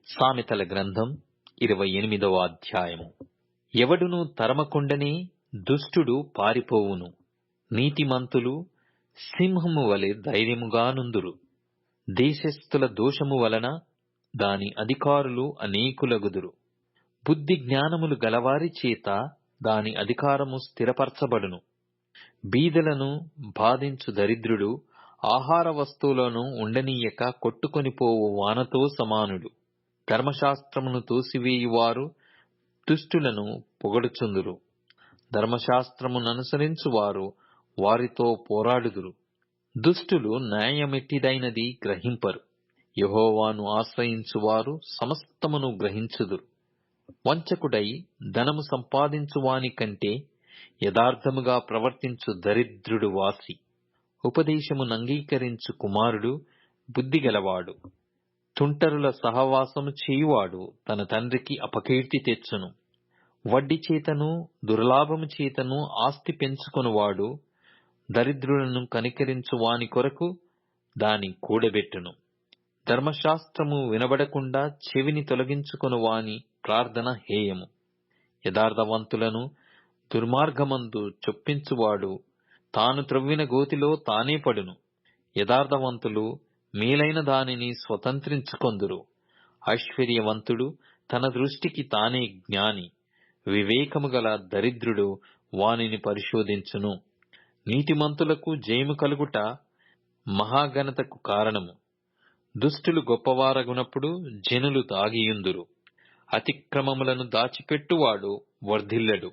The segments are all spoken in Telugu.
సామెతల గ్రంథం 28వ అధ్యాయము. ఎవడును తరమకుండనే దుష్టుడు పారిపోవును. నీతిమంతులు సింహము వలె ధైర్యముగానుందురు. దేశస్థుల దోషము వలన దాని అధికారులు అనేకులగుదురు. బుద్ధి జ్ఞానములు గలవారి చేత దాని అధికారము స్థిరపరచబడును. బీదలను బాధించు దరిద్రుడు ఆహార వస్తువులను ఉండనీయక కొట్టుకొనిపోవు వానతో సమానుడు. ధర్మశాస్త్రమును తోసివేయువారు దుష్టులను పొగడుచుందురు. ధర్మశాస్త్రముననుసరించువారు వారితో పోరాడుదురు. దుష్టులు న్యాయమెట్టిదైనది గ్రహింపరు. యెహోవాను ఆశ్రయించువారు సమస్తమును గ్రహించుదురు. వంచకుడై ధనము సంపాదించువాని కంటే యథార్థముగా ప్రవర్తించు దరిద్రుడు వాసి. ఉపదేశమునంగీకరించు కుమారుడు బుద్ధిగలవాడు. తుంటరుల సహవాసము చేయువాడు తన తండ్రికి అపకీర్తి తెచ్చును. వడ్డీ చేతను దుర్లాభము చేతను ఆస్తి పెంచుకొనువాడు దరిద్రులను కనికరించు వాని కొరకు దాని కూడబెట్టును. ధర్మశాస్త్రము వినబడకుండా చెవిని తొలగించుకొను వాని ప్రార్థన హేయము. యథార్థవంతులను దుర్మార్గమందు చొప్పించువాడు తాను త్రవ్విన గోతిలో తానే పడును. యథార్థవంతులు మేలైన దానిని స్వతంత్రించుకొందురు. ఐశ్వర్యవంతుడు తన దృష్టికి తానే జ్ఞాని. వివేకము గల దరిద్రుడు వానిని పరిశోధించును. నీతిమంతులకు జయము కలుగుట మహాఘనతకు కారణము. దుష్టులు గొప్పవారగునప్పుడు జనులు దాగియుందురు. అతిక్రమములను దాచిపెట్టువాడు వర్ధిల్లడు.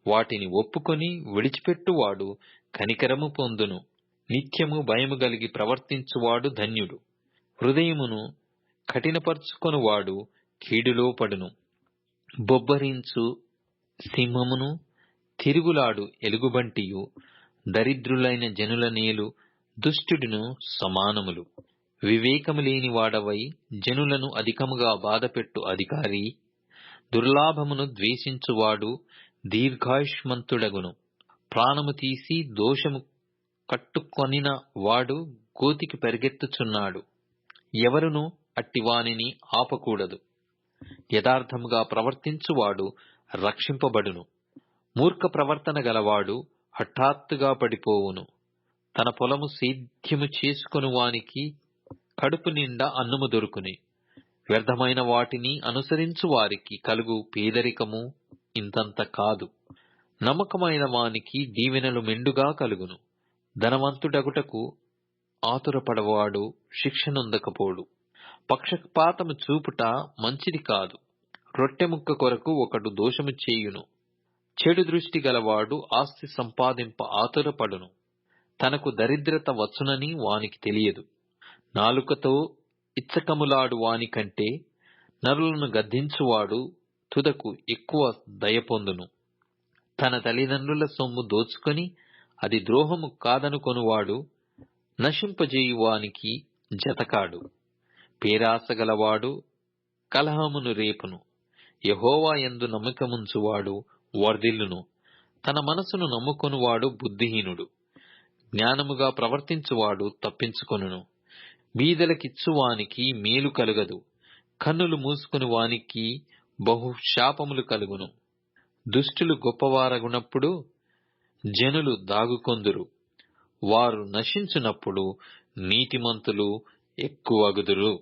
వాటిని ఒప్పుకొని విడిచిపెట్టువాడు కనికరము పొందును. నిత్యము భయము గలిగి ప్రవర్తించువాడు ధన్యుడు. హృదయమును కఠినపరుచుకొనువాడు కీడులో పడును. బొబ్బరించు సింహమును తిరుగులాడు ఎలుగుబంటియు దరిద్రులైన జనుల నేలు దుష్టుడును సమానములు. వివేకము లేని వాడవై జనులను అధికముగా బాధపెట్టు అధికారి దుర్లాభమును ద్వేషించువాడు దీర్ఘాయుష్మంతుడగును. ప్రాణము తీసి దోషము కట్టుకొనిన వాడు గోతికి పరిగెత్తుచున్నాడు. ఎవరును అట్టివానిని ఆపకూడదు. యథార్థముగా ప్రవర్తించువాడు రక్షింపబడును. మూర్ఖ ప్రవర్తన గలవాడు హఠాత్తుగా పడిపోవును. తన పొలము సేద్యము చేసుకొను వానికి కడుపు నిండా అన్నము దొరుకుని. వ్యర్థమైన వాటిని అనుసరించు వారికి కలుగు పేదరికము ఇంతంత కాదు. నమ్మకమైన వానికి దీవెనలు మెండుగా కలుగును. ధనవంతుడగుటకు ఆతురపడవాడు శిక్షనొందకపోడు. పక్షపాతము చూపుట మంచిది కాదు. రొట్టెముక్క కొరకు ఒకడు దోషము చేయును. చెడు దృష్టి గలవాడు ఆస్తి సంపాదింప ఆతురపడును. తనకు దరిద్రత వచ్చునని వానికి తెలియదు. నాలుకతో ఇచ్చకములాడు వాని కంటే నరులను గద్దించువాడు తుదకు ఎక్కువ దయ పొందును. తన తల్లిదండ్రుల సొమ్ము దోచుకొని అది ద్రోహము కాదనుకొనువాడు నశింపజేయువానికి జతకాడు. పేరాసగలవాడు కలహమును రేపును. యెహోవా యందు నమ్మకముంచువాడు వర్ధిల్లును. తన మనసును నమ్ముకొనువాడు బుద్ధిహీనుడు. జ్ఞానముగా ప్రవర్తించువాడు తప్పించుకొనును. బీదలకిచ్చువానికి మేలు కలుగదు. కన్నులు మూసుకుని వానికి బహు శాపములు కలుగును. దుష్టులు గొప్పవారగునప్పుడు జనులు దాగుకొందురు. వారు నశించునప్పుడు నీతిమంతులు ఎక్కువగుదురు.